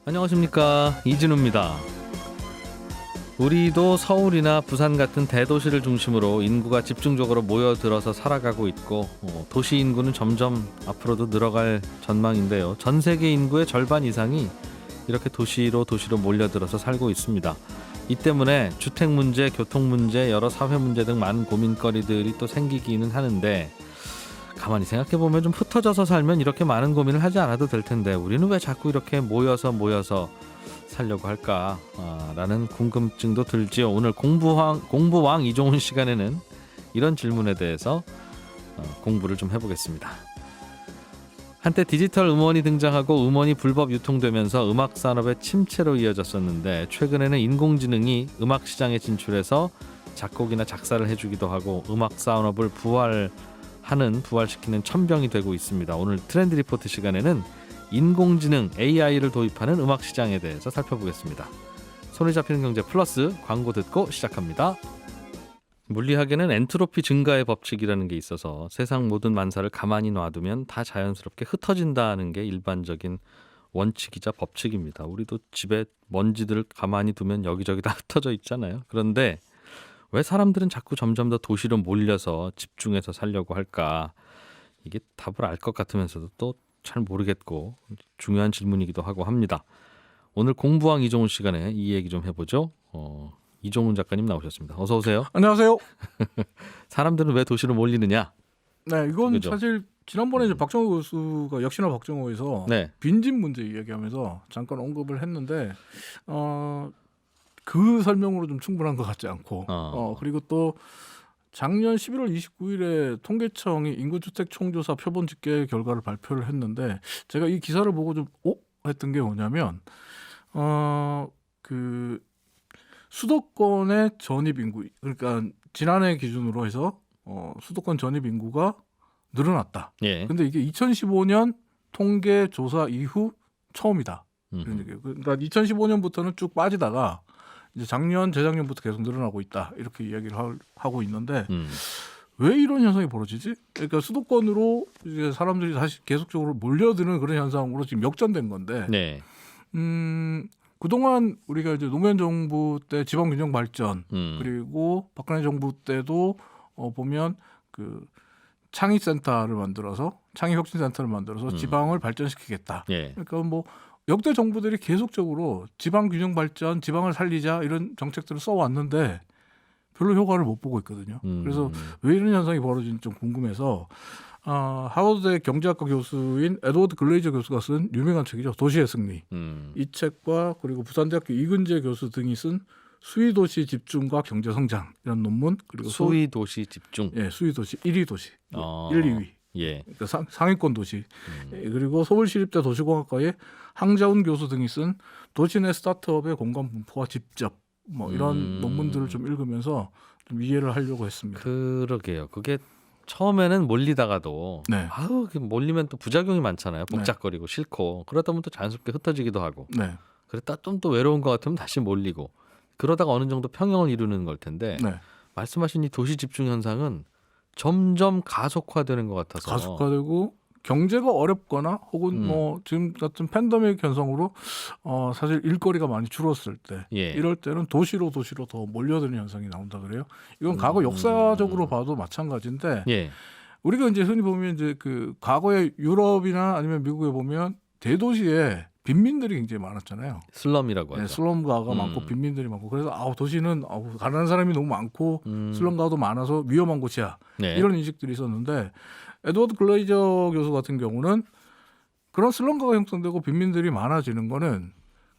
안녕하십니까, 이진우입니다. 우리도 서울이나 부산 같은 대도시를 중심으로 인구가 집중적으로 모여들어서 살아가고 있고 도시 인구는 점점 앞으로도 늘어갈 전망인데요. 전 세계 인구의 절반 이상이 이렇게 도시로 몰려들어서 살고 있습니다. 이 때문에 주택 문제, 교통 문제, 여러 사회 문제 등 많은 고민거리들이 또 생기기는 하는데, 가만히 생각해보면 좀 흩어져서 살면 이렇게 많은 고민을 하지 않아도 될 텐데 우리는 왜 자꾸 이렇게 모여서 살려고 할까? 라는 궁금증도 들지요. 오늘 공부왕 이종훈 시간에는 이런 질문에 대해서 공부를 좀 해보겠습니다. 한때 디지털 음원이 등장하고 음원이 불법 유통되면서 음악 산업의 침체로 이어졌었는데, 최근에는 인공지능이 음악 시장에 진출해서 작곡이나 작사를 해주기도 하고 음악 산업을 부활시키는 천병이 되고 있습니다. 오늘 트렌드 리포트 시간에는 인공지능 AI를 도입하는 음악 시장에 대해서 살펴보겠습니다. 손에 잡히는 경제 플러스 광고 듣고 시작합니다. 물리학에는 엔트로피 증가의 법칙이라는 게 있어서 세상 모든 만사를 가만히 놔두면 다 자연스럽게 흩어진다는 게 일반적인 원칙이자 법칙입니다. 우리도 집에 먼지들을 가만히 두면 여기저기 다 흩어져 있잖아요. 그런데 왜 사람들은 자꾸 점점 더 도시로 몰려서 집중해서 살려고 할까? 이게 답을 알 것 같으면서도 또 잘 모르겠고 중요한 질문이기도 하고 합니다. 오늘 공부왕 이종훈 시간에 이 얘기 좀 해보죠. 이종훈 작가님 나오셨습니다. 어서 오세요. 안녕하세요. 사람들은 왜 도시로 몰리느냐? 네, 이건 그죠? 사실 지난번에 이제 박정호 교수가 역시나 박정호에서 네. 빈집 문제 이야기하면서 잠깐 언급을 했는데 그 설명으로 좀 충분한 것 같지 않고 그리고 또 작년 11월 29일에 통계청이 인구주택 총조사 표본 집계 결과를 발표를 했는데, 제가 이 기사를 보고 좀 했던 게 뭐냐면 그 수도권의 전입 인구, 그러니까 지난해 기준으로 해서 수도권 전입 인구가 늘어났다. 예. 근데 이게 2015년 통계 조사 이후 처음이다. 그런 얘기예요. 그러니까 2015년부터는 쭉 빠지다가 이제 작년, 재작년부터 계속 늘어나고 있다. 이렇게 이야기를 하고 있는데 왜 이런 현상이 벌어지지? 그러니까 수도권으로 이제 사람들이 다시 계속적으로 몰려드는 그런 현상으로 지금 역전된 건데, 네. 그동안 우리가 이제 노무현 정부 때 지방균형 발전, 그리고 박근혜 정부 때도 보면 그 창의센터를 만들어서, 창의혁신센터를 만들어서 지방을 발전시키겠다. 예. 그러니까 뭐 역대 정부들이 계속적으로 지방균형 발전, 지방을 살리자 이런 정책들을 써왔는데 별로 효과를 못 보고 있거든요. 그래서 왜 이런 현상이 벌어지는지 좀 궁금해서 하버드대 경제학과 교수인 에드워드 글레이저 교수가 쓴 유명한 책이죠. 도시의 승리. 이 책과 그리고 부산대학교 이근재 교수 등이 쓴 수위도시 집중과 경제성장 이런 논문, 그리고 수위도시 집중. 예, 수위도시 1위 도시, 1, 2위. 예. 그러니까 상위권 도시. 그리고 서울시립대 도시공학과의 항자훈 교수 등이 쓴 도시 내 스타트업의 공간 분포와 집접, 뭐 이런 논문들을 좀 읽으면서 좀 이해를 하려고 했습니다. 그러게요. 그게 처음에는 몰리다가도 네. 몰리면 또 부작용이 많잖아요. 복잡거리고 싫고, 그러다 보면 또 자연스럽게 흩어지기도 하고. 네. 그랬다 좀 또 외로운 것 같으면 다시 몰리고, 그러다가 어느 정도 평형을 이루는 걸 텐데, 네. 말씀하신 이 도시 집중 현상은 점점 가속화되는 것 같아서. 가속화되고 경제가 어렵거나 혹은 뭐 지금 같은 팬데믹 현상으로 사실 일거리가 많이 줄었을 때, 예. 이럴 때는 도시로 더 몰려드는 현상이 나온다 그래요. 이건 과거 역사적으로 봐도 마찬가지인데, 예. 우리가 이제 흔히 보면 이제 그 과거에 유럽이나 아니면 미국에 보면 대도시에 빈민들이 굉장히 많았잖아요. 슬럼이라고 하죠. 네, 슬럼가가 많고 빈민들이 많고, 그래서 도시는 가난한 사람이 너무 많고 슬럼가도 많아서 위험한 곳이야. 네. 이런 인식들이 있었는데, 에드워드 글레이저 교수 같은 경우는 그런 슬럼가가 형성되고 빈민들이 많아지는 거는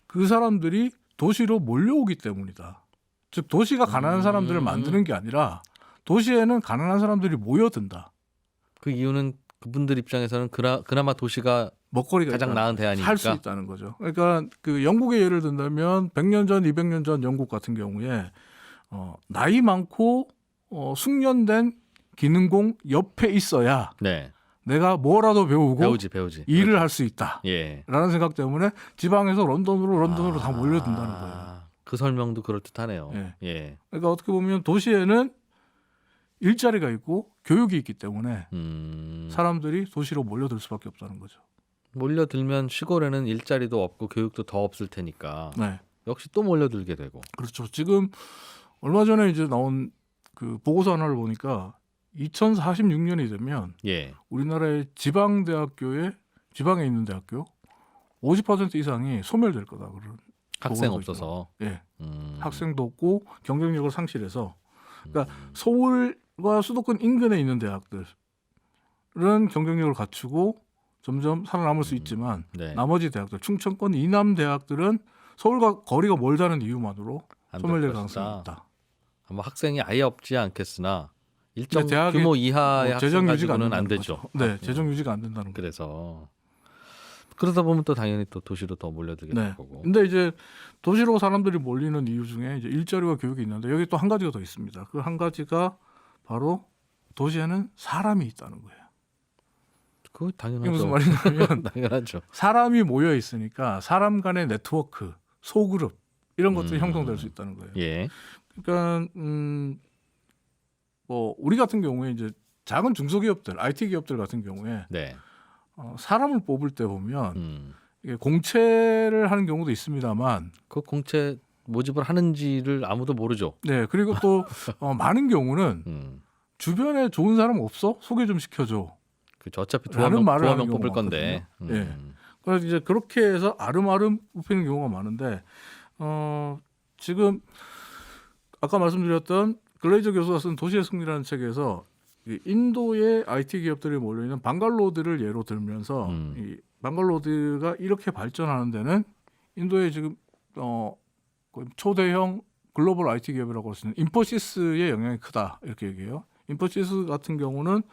그 사람들이 도시로 몰려오기 때문이다. 즉 도시가 가난한 사람들을 만드는 게 아니라 도시에는 가난한 사람들이 모여든다. 그 이유는 그분들 입장에서는 그나마 도시가 먹거리가 가장 나은 대안이니까 살 수 있다는 거죠. 그러니까 그 영국의 예를 든다면 100년 전, 200년 전 영국 같은 경우에 나이 많고 숙련된 기능공 옆에 있어야 네. 내가 뭐라도 배우고 배우지. 일을 할 수 있다. 예. 라는 생각 때문에 지방에서 런던으로 다 몰려든다는 거예요. 그 설명도 그럴듯하네요. 예. 예. 그러니까 어떻게 보면 도시에는 일자리가 있고 교육이 있기 때문에 사람들이 도시로 몰려들 수밖에 없다는 거죠. 몰려들면 시골에는 일자리도 없고 교육도 더 없을 테니까 네. 역시 또 몰려들게 되고. 그렇죠. 지금 얼마 전에 이제 나온 그 보고서 하나를 보니까 2046년이 되면 예. 우리나라의 지방에 있는 대학교 50% 이상이 소멸될 거다. 그런 학생 보고서 없어서. 예. 학생도 없고 경쟁력을 상실해서 그러니까 서울과 수도권 인근에 있는 대학들은 경쟁력을 갖추고 점점 살아남을 수 있지만 네. 나머지 대학들 충청권 이남 대학들은 서울과 거리가 멀다는 이유만으로 안 소멸될 될 가능성이 것이다. 있다. 아마 학생이 아예 없지 않겠으나 일정 대학이 규모 이하의 학생 재정 유지가 가지고는 안 된다는 되죠. 거죠. 네, 재정 유지가 안 된다는 거죠. 그래서 그러다 보면 또 당연히 또 도시로 더 몰려들게 될 네. 거고. 근데 이제 도시로 사람들이 몰리는 이유 중에 이제 일자리와 교육이 있는데 여기 또 한 가지가 더 있습니다. 그 한 가지가 바로 도시에는 사람이 있다는 거예요. 그거 이게 당연하죠. 무슨 말이냐면 당연하죠. 사람이 모여 있으니까 사람 간의 네트워크, 소그룹 이런 것들이 형성될 수 있다는 거예요. 예. 그러니까 뭐 우리 같은 경우에 이제 작은 중소기업들, IT 기업들 같은 경우에 네. 사람을 뽑을 때 보면 이게 공채를 하는 경우도 있습니다만, 그 공채 모집을 하는지를 아무도 모르죠. 네 그리고 또 많은 경우는 주변에 좋은 사람 없어? 소개 좀 시켜줘. 그렇죠. 어차피 라는 두어 말을 명 하는 뽑을 경우가 건데. 예. 그래서 이제 그렇게 해서 아름아름 뽑히는 경우가 많은데 지금 아까 말씀드렸던 글레이저 교수가 쓴 도시의 승리라는 책에서 이 인도의 IT 기업들이 몰려있는 방갈로드를 예로 들면서 이 방갈로드가 이렇게 발전하는 데는 인도의 지금 초대형 글로벌 IT 기업이라고 할 수 있는 인포시스의 영향이 크다 이렇게 얘기해요. 인포시스 같은 경우는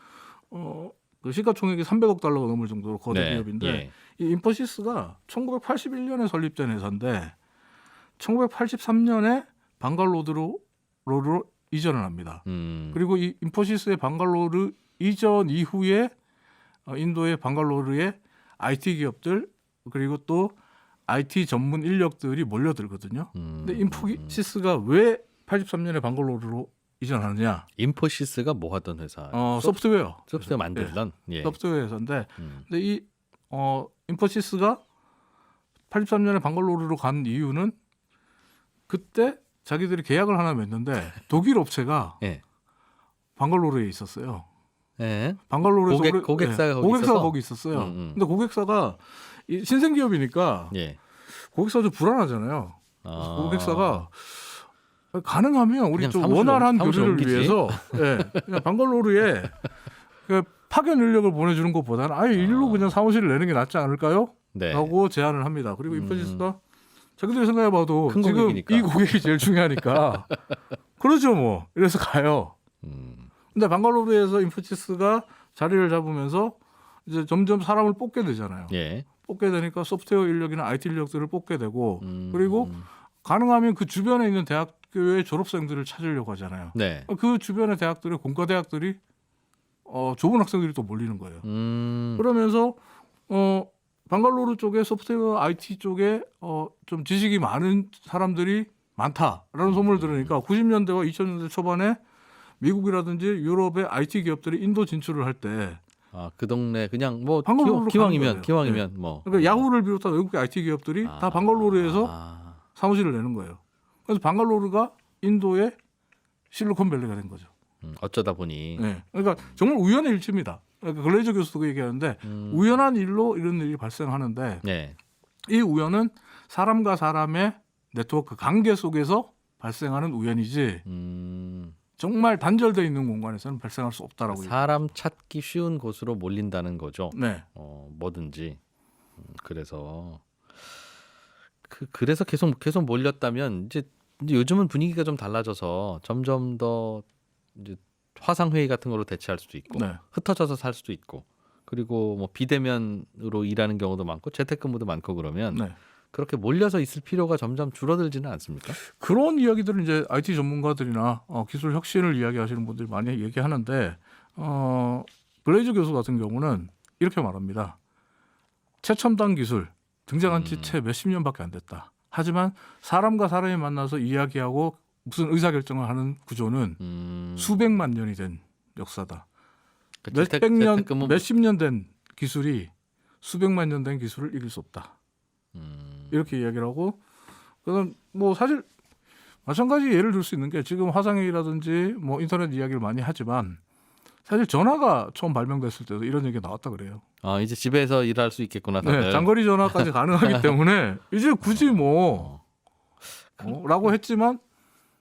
그 시가총액이 300억 달러가 넘을 정도로 거대 네. 기업인데 예. 이 인포시스가 1981년에 설립된 회사인데 1983년에 방갈로드로 이전을 합니다. 그리고 이 인포시스의 방갈로르 이전 이후에 인도의 방갈로르의 IT 기업들 그리고 또 IT 전문 인력들이 몰려들거든요. 근데 인포시스가 왜 83년에 방갈로르로 이전하느냐? 인포시스가 뭐 하던 회사? 소프트웨어 만들던. 예. 소프트웨어 회사인데 근데 이 인포시스가 83년에 방갈로르로 간 이유는 그때 자기들이 계약을 하나 맺는데 독일 업체가 예. 방갈로르에 있었어요. 예. 방갈로르에서 고객사가 거기 있었어요. 근데 고객사가 이 신생 기업이니까 예. 고객사가 좀 불안하잖아요. 그래서 고객사가 가능하면 우리 그냥 좀 사무실 원활한 사무실 교류를 옮기지? 위해서 그냥 방갈로르에 그 파견 인력을 보내주는 것보다는 아예 일로 그냥 사무실을 내는 게 낫지 않을까요? 네. 라고 제안을 합니다. 그리고 인포시스가 자기들이 생각해봐도 큰 지금 고객이니까. 이 고객이 제일 중요하니까 그러죠 뭐. 이래서 가요. 근데 방갈로르에서 인포시스가 자리를 잡으면서 이제 점점 사람을 뽑게 되잖아요. 예. 뽑게 되니까 소프트웨어 인력이나 IT 인력들을 뽑게 되고 그리고 가능하면 그 주변에 있는 대학교의 졸업생들을 찾으려고 하잖아요. 네. 그 주변의 대학들의 공과대학들이 좋은 학생들이 또 몰리는 거예요. 그러면서 방갈로르 쪽에 소프트웨어 IT 쪽에 좀 지식이 많은 사람들이 많다라는 소문을 들으니까 90년대와 2000년대 초반에 미국이라든지 유럽의 IT 기업들이 인도 진출을 할 때 그 동네 그냥 뭐 방갈로르로 기왕이면 네. 뭐. 그러니까 야후를 비롯한 외국의 IT 기업들이 다 방갈로르에서 사무실을 내는 거예요. 그래서 방갈로르가 인도의 실리콘밸리가 된 거죠. 어쩌다 보니. 네. 그러니까 정말 우연의 일치입니다. 그러니까 글레이저 교수도 얘기하는데 우연한 일로 이런 일이 발생하는데 네. 이 우연은 사람과 사람의 네트워크 관계 속에서 발생하는 우연이지 정말 단절되어 있는 공간에서는 발생할 수 없다라고 사람 찾기 쉬운 곳으로 몰린다는 거죠. 네. 뭐든지. 그래서 그래서 계속 몰렸다면 이제 요즘은 분위기가 좀 달라져서 점점 더 이제 화상 회의 같은 거로 대체할 수도 있고 네. 흩어져서 살 수도 있고 그리고 뭐 비대면으로 일하는 경우도 많고 재택근무도 많고 그러면 네. 그렇게 몰려서 있을 필요가 점점 줄어들지는 않습니까? 그런 이야기들은 이제 IT 전문가들이나 기술 혁신을 이야기하시는 분들이 많이 얘기하는데 블레이저 교수 같은 경우는 이렇게 말합니다. 최첨단 기술 등장한 지 채 몇십 년밖에 안 됐다. 하지만 사람과 사람이 만나서 이야기하고 무슨 의사결정을 하는 구조는 수백만 년이 된 역사다. 몇백 년, 몇십 년 된 기술이 수백만 년 된 기술을 이길 수 없다. 이렇게 이야기를 하고, 그다음 뭐 사실 마찬가지 예를 들 수 있는 게 지금 화상회의라든지 뭐 인터넷 이야기를 많이 하지만 사실 전화가 처음 발명됐을 때도 이런 얘기가 나왔다 그래요. 아, 이제 집에서 일할 수 있겠구나. 다들. 네, 장거리 전화까지 가능하기 때문에 이제 굳이 뭐 라고 했지만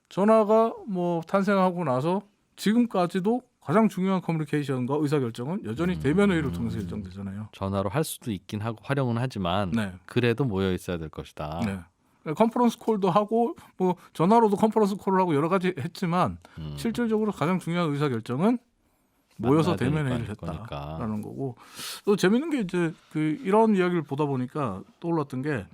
전화가 뭐 탄생하고 나서 지금까지도 가장 중요한 커뮤니케이션과 의사결정은 여전히 대면 회의를 통해서 결정되잖아요. 전화로 할 수도 있긴 하고 활용은 하지만 네. 그래도 모여 있어야 될 것이다. 네. 컨퍼런스 콜도 하고 뭐 전화로도 컨퍼런스 콜을 하고 여러 가지 했지만 실질적으로 가장 중요한 의사결정은 모여서 대면 회의를 했다라는 거고, 또 재밌는 게 이제 그 이런 이야기를 보다 보니까 떠올랐던 게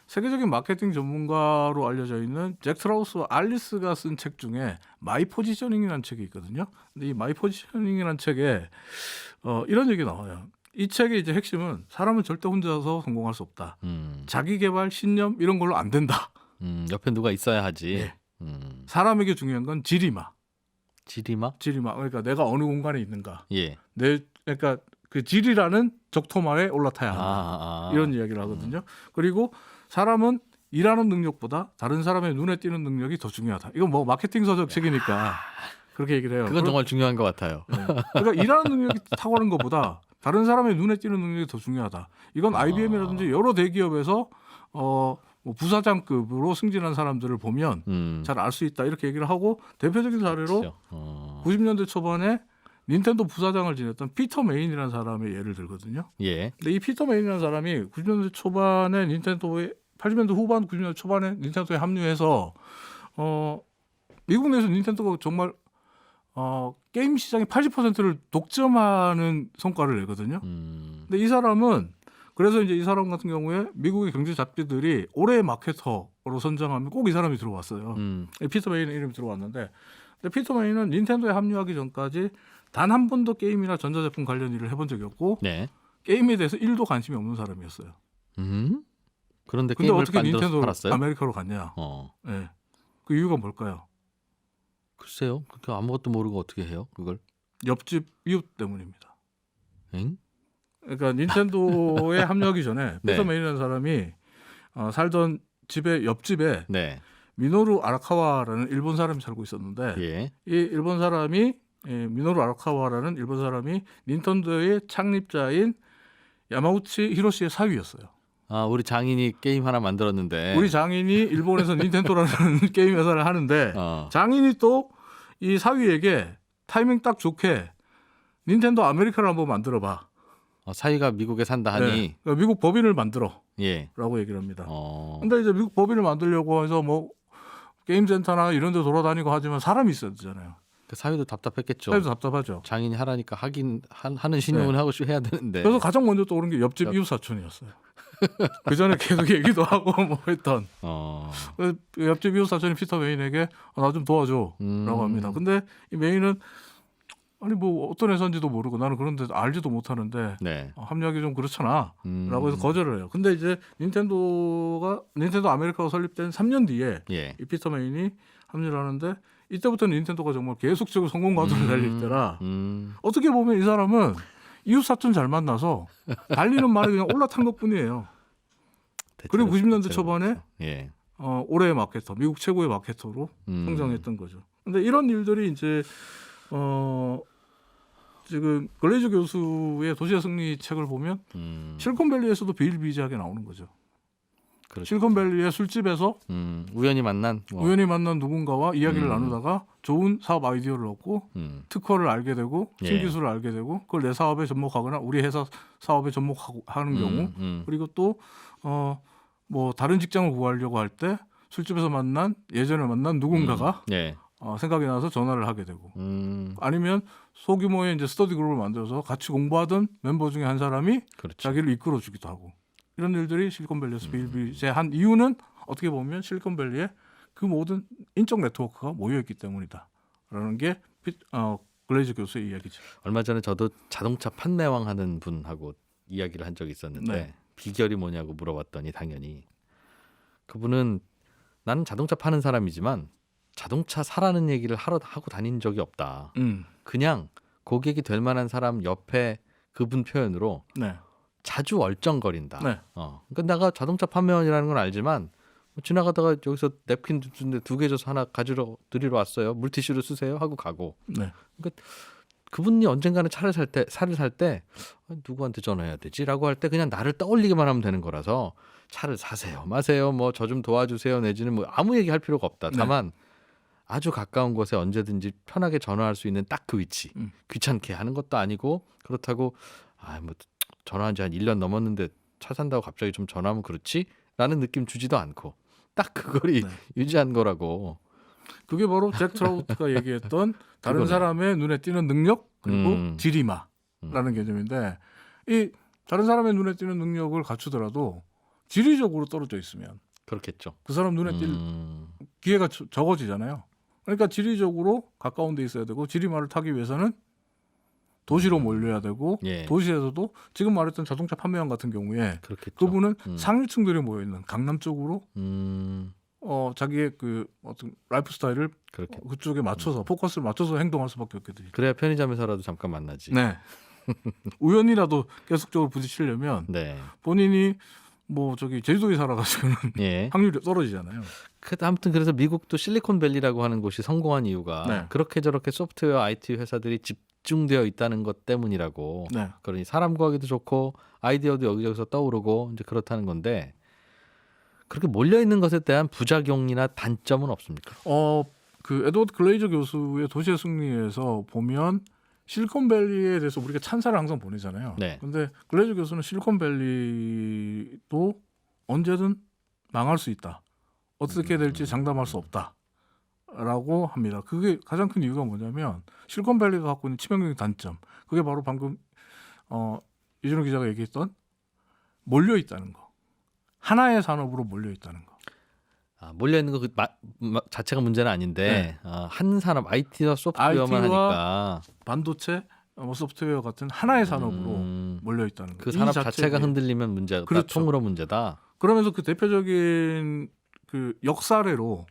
세계적인 마케팅 전문가로 알려져 있는 잭 트라우스와 알리스가 쓴 책 중에 마이 포지셔닝이라는 책이 있거든요. 근데 이 마이 포지셔닝이라는 책에 이런 얘기 나와요. 이 책의 이제 핵심은 사람은 절대 혼자서 성공할 수 없다. 자기 개발, 신념 이런 걸로 안 된다. 옆에 누가 있어야 하지. 네. 사람에게 중요한 건 지리마. 지리마? 그러니까 내가 어느 공간에 있는가. 예. 그러니까 그 지리라는 적토마에 올라타야 한다. 이런 이야기를 하거든요. 그리고 사람은 일하는 능력보다 다른 사람의 눈에 띄는 능력이 더 중요하다. 이건 뭐 마케팅 서적 책이니까 그렇게 얘기를 해요. 그건 정말 중요한 것 같아요. 네. 그러니까 일하는 능력이 탁월한 것보다 다른 사람의 눈에 띄는 능력이 더 중요하다. 이건 IBM이라든지 여러 대기업에서 뭐 부사장급으로 승진한 사람들을 보면 잘 알 수 있다 이렇게 얘기를 하고, 대표적인 사례로 90년대 초반에 닌텐도 부사장을 지냈던 피터 메인이라는 사람의 예를 들거든요. 예. 근데 이 피터 메인이라는 사람이 90년대 초반에 닌텐도에 80년대 후반 90년대 초반에 닌텐도에 합류해서 미국 내에서 닌텐도가 정말 게임 시장의 80%를 독점하는 성과를 내거든요. 근데 이 사람은 그래서 이제 이 사람 같은 경우에 미국의 경제 잡지들이 올해의 마케터로 선정하면 꼭 이 사람이 들어왔어요. 피터 메인 이름이 들어왔는데, 근데 피터 메인은 닌텐도에 합류하기 전까지 단 한 번도 게임이나 전자제품 관련 일을 해본 적이 없고, 네. 게임에 대해서 1도 관심이 없는 사람이었어요. 그런데 근데 게임을 어떻게 만들어서 닌텐도 팔았어요? 아메리카로 갔냐? 네. 그 이유가 뭘까요? 글쎄요. 그렇게 아무것도 모르고 어떻게 해요? 그걸? 옆집 이웃 때문입니다. 엥? 그러니까 닌텐도에 합류하기 전에 네. 피터 메인이라는 사람이 살던 집의 옆집에 네. 미노루 아라카와라는 일본 사람이 살고 있었는데, 예. 이 일본 사람이 미노루 아라카와라는 일본 사람이 닌텐도의 창립자인 야마우치 히로시의 사위였어요. 아, 우리 장인이 게임 하나 만들었는데. 우리 장인이 일본에서 닌텐도라는 게임 회사를 하는데 장인이 또 이 사위에게 타이밍 딱 좋게 닌텐도 아메리카를 한번 만들어봐. 사위가 미국에 산다 하니. 네. 그러니까 미국 법인을 만들어. 예. 라고 얘기를 합니다. 근데 이제 미국 법인을 만들려고 해서 뭐 게임센터나 이런 데 돌아다니고 하지만 사람이 있어야 되잖아요. 그 사위도 답답했겠죠. 사위도 답답하죠. 장인이 하라니까 하는 신용을 하고 해야 되는데. 그래서 가장 먼저 떠오른 게 옆집 이웃 사촌이었어요. 그 전에 계속 얘기도 하고 뭐 했던. 옆집 이웃 사촌이 피터 메인에게 나 좀 도와줘라고 합니다. 근데 이 메인은 아니 뭐 어떤 회사인지도 모르고 나는 그런데 알지도 못하는데 네. 합류하기 좀 그렇잖아라고 해서 거절을 해요. 근데 이제 닌텐도 아메리카가 설립된 3년 뒤에 이 피터 메인이 합류를 하는데, 이때부터는 닌텐도가 정말 계속적으로 성공 가도를 달릴 때라 어떻게 보면 이 사람은 이웃 사촌 잘 만나서 달리는 말이 그냥 올라탄 것뿐이에요. 그리고 90년대 초반에 올해의 마케터, 미국 최고의 마케터로 성장했던 거죠. 근데 이런 일들이 이제 지금 글레이저 교수의 도시의 승리 책을 보면 실리콘밸리에서도 비일비재하게 나오는 거죠. 그렇죠. 실리콘밸리의 술집에서 우연히 만난 누군가와 이야기를 나누다가 좋은 사업 아이디어를 얻고 특허를 알게 되고 신기술을 알게 되고 그걸 내 사업에 접목하거나 우리 회사 사업에 접목하는 경우, 그리고 또 뭐 다른 직장을 구하려고 할 때 술집에서 예전에 만난 누군가가 생각이 나서 전화를 하게 되고, 아니면 소규모의 이제 스터디 그룹을 만들어서 같이 공부하던 멤버 중에 한 사람이 자기를 이끌어주기도 하고, 이런 일들이 실리콘밸리에서 비일비재한 이유는 어떻게 보면 실리콘밸리에 그 모든 인적 네트워크가 모여있기 때문이다라는 게 글레이저 교수의 이야기죠. 얼마 전에 저도 자동차 판매왕 하는 분하고 이야기를 한 적이 있었는데 비결이 뭐냐고 물어봤더니 당연히 그분은 나는 자동차 파는 사람이지만 자동차 사라는 얘기를 하고 다닌 적이 없다. 그냥 고객이 될 만한 사람 옆에 그분 표현으로 자주 얼쩡거린다. 네. 그러니까 내가 자동차 판매원이라는 건 알지만 지나가다가 여기서 냅킨 주는데 2개 줘서 하나 가지러 드리러 왔어요. 물티슈를 쓰세요 하고 가고. 네. 그러니까 그분이 언젠가는 차를 살 때 누구한테 전화해야 되지라고 할 때 그냥 나를 떠올리기만 하면 되는 거라서 차를 사세요 마세요 뭐 저 좀 도와주세요 내지는 뭐 아무 얘기할 필요가 없다. 네. 다만 아주 가까운 곳에 언제든지 편하게 전화할 수 있는 딱 그 위치. 귀찮게 하는 것도 아니고 그렇다고 뭐 전화한 지 한 1년 넘었는데 차 산다고 갑자기 좀 전화하면 그렇지라는 느낌 주지도 않고 딱 그거리 네. 유지한 거라고. 그게 바로 잭 트라우트가 얘기했던 다른 그거네. 사람의 눈에 띄는 능력 그리고 지리마라는 개념인데 이 다른 사람의 눈에 띄는 능력을 갖추더라도 지리적으로 떨어져 있으면 그렇겠죠. 그 사람 눈에 띌 기회가 적어지잖아요. 그러니까 지리적으로 가까운 데 있어야 되고 지리마를 타기 위해서는 도시로 몰려야 되고 예. 도시에서도 지금 말했던 자동차 판매원 같은 경우에 그렇겠죠. 그분은 상류층들이 모여 있는 강남 쪽으로 자기의 그 어떤 라이프 스타일을 그렇겠죠. 그쪽에 맞춰서 포커스를 맞춰서 행동할 수밖에 없거든요. 그래야 편의점에서라도 잠깐 만나지. 네. 우연이라도 계속적으로 부딪히려면 네. 본인이 뭐 저기 제주도에 살아가지고는 예. 확률이 떨어지잖아요. 아무튼 그래서 미국도 실리콘밸리라고 하는 곳이 성공한 이유가 네. 그렇게 저렇게 소프트웨어 IT 회사들이 집중되어 있다는 것 때문이라고. 네. 그러니 사람 구하기도 좋고 아이디어도 여기저기서 떠오르고 이제 그렇다는 건데 그렇게 몰려 있는 것에 대한 부작용이나 단점은 없습니까? 그 에드워드 글레이저 교수의 도시의 승리에서 보면 실리콘밸리에 대해서 우리가 찬사를 항상 보내잖아요. 네. 근데 글레이저 교수는 실리콘밸리도 언제든 망할 수 있다. 어떻게 될지 장담할 수 없다라고 합니다. 그게 가장 큰 이유가 뭐냐면 실리콘밸리가 갖고 있는 치명적인 단점. 그게 바로 방금 이준호 기자가 얘기했던 몰려 있다는 거. 하나의 산업으로 몰려 있다는 거. 몰려 있는 거 자체가 문제는 아닌데 한 산업 IT와 소프트웨어만 IT와 하니까 반도체, 소프트웨어 같은 하나의 산업으로 몰려 있다는 거. 그 산업 자체가 흔들리면 문제다. 그렇죠. 통으로 문제다. 그러면서 그 대표적인 그 역사례로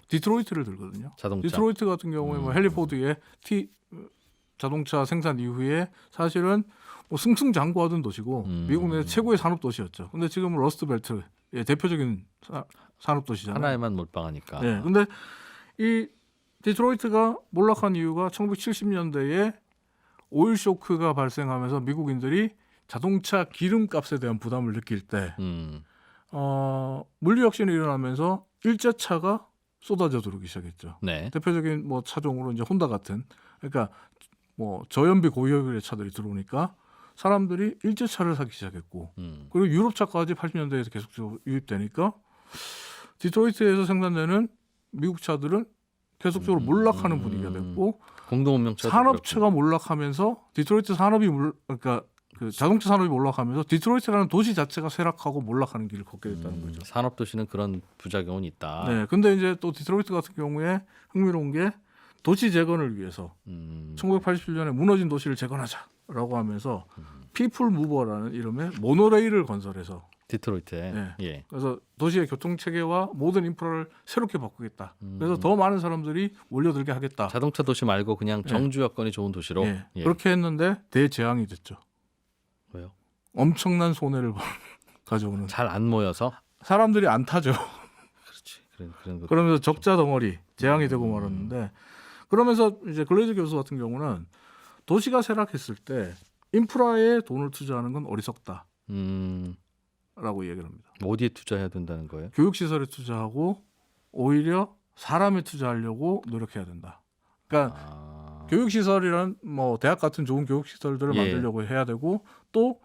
디트로이트를 들거든요. 자동차. 디트로이트 같은 경우에 뭐 헨리 포드의 자동차 생산 이후에 사실은 뭐 승승장구하던 도시고 미국 내 최고의 산업 도시였죠. 근데 지금은 러스트벨트의 대표적인 산업 도시잖아요. 하나에만 몰빵하니까. 네. 근데 이 디트로이트가 몰락한 이유가 1970년대에 오일 쇼크가 발생하면서 미국인들이 자동차 기름값에 대한 부담을 느낄 때 물류 혁신이 일어나면서 일제차가 쏟아져 들어오기 시작했죠. 네. 대표적인 뭐 차종으로 이제 혼다 같은 그러니까 뭐 저연비 고효율의 차들이 들어오니까 사람들이 일제차를 사기 시작했고 그리고 유럽차까지 80년대에서 계속적으로 유입되니까 디트로이트에서 생산되는 미국 차들은 계속적으로 몰락하는 분위기가 됐고 공동운명차 산업체가 몰락하면서 디트로이트 산업이 그러니까 그 자동차 산업이 몰락하면서 디트로이트라는 도시 자체가 쇠락하고 몰락하는 길을 걷게 됐다는 거죠. 산업 도시는 그런 부작용은 있다. 네, 근데 이제 또 디트로이트 같은 경우에 흥미로운 게 도시 재건을 위해서 1987년에 무너진 도시를 재건하자라고 하면서 피플 무버라는 이름의 모노레일을 건설해서 디트로이트에. 네. 예. 그래서 도시의 교통 체계와 모든 인프라를 새롭게 바꾸겠다. 그래서 더 많은 사람들이 몰려들게 하겠다. 자동차 도시 말고 그냥 정주 여건이 좋은 도시로. 예. 예. 그렇게 했는데 대재앙이 됐죠. 왜요? 엄청난 손해를 가져오는. 잘 안 모여서. 사람들이 안 타죠. 그렇지. 그런 것. 그러면서 적자 덩어리 재앙이 되고 말았는데 그러면서 이제 글레이저 교수 같은 경우는 도시가 쇠락했을 때 인프라에 돈을 투자하는 건 어리석다라고 얘기를 합니다. 어디에 투자해야 된다는 거예요? 교육시설에 투자하고 오히려 사람에 투자하려고 노력해야 된다. 그러니까 교육시설이란 뭐 대학 같은 좋은 교육시설들을 예. 만들려고 해야 되고 또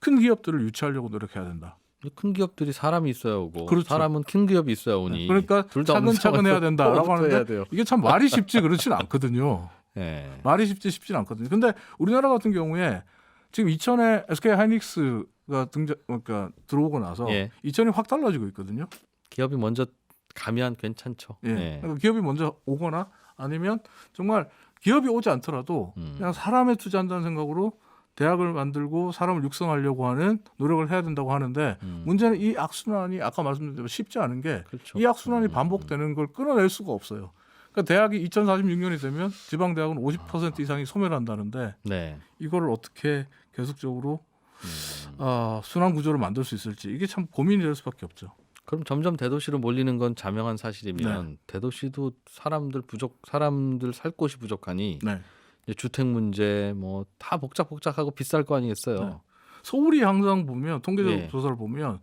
큰 기업들을 유치하려고 노력해야 된다. 큰 기업들이 사람이 있어야 오고 그렇죠. 사람은 큰 기업이 있어야 오니. 그러니까 둘다 없는 차근차근 해야 상황에서 된다라고 뭐부터 해야 하는데 돼요? 이게 참 말이 쉽지 그렇지는 않거든요. 예. 말이 쉽진 않거든요. 근데 우리나라 같은 경우에 지금 이천에 SK 하이닉스가 그러니까 들어오고 나서 예. 이천이 확 달라지고 있거든요. 기업이 먼저 가면 괜찮죠. 예. 예. 그러니까 기업이 먼저 오거나 아니면 정말 기업이 오지 않더라도 그냥 사람에 투자한다는 생각으로 대학을 만들고 사람을 육성하려고 하는 노력을 해야 된다고 하는데 문제는 이 악순환이 아까 말씀드린 대로 쉽지 않은 게 이 그렇죠. 악순환이 반복되는 걸 끊어낼 수가 없어요. 그러니까 대학이 2046년이 되면 지방 대학은 50% 이상이 소멸한다는데 네. 이거를 어떻게 계속적으로 순환 구조를 만들 수 있을지 이게 참 고민이 될 수밖에 없죠. 그럼 점점 대도시로 몰리는 건 자명한 사실이면 대도시도 사람들 살 곳이 부족하니 네. 이제 주택 문제 뭐 다 복잡하고 비쌀 거 아니겠어요. 네. 서울이 항상 보면 통계적 예. 조사를 보면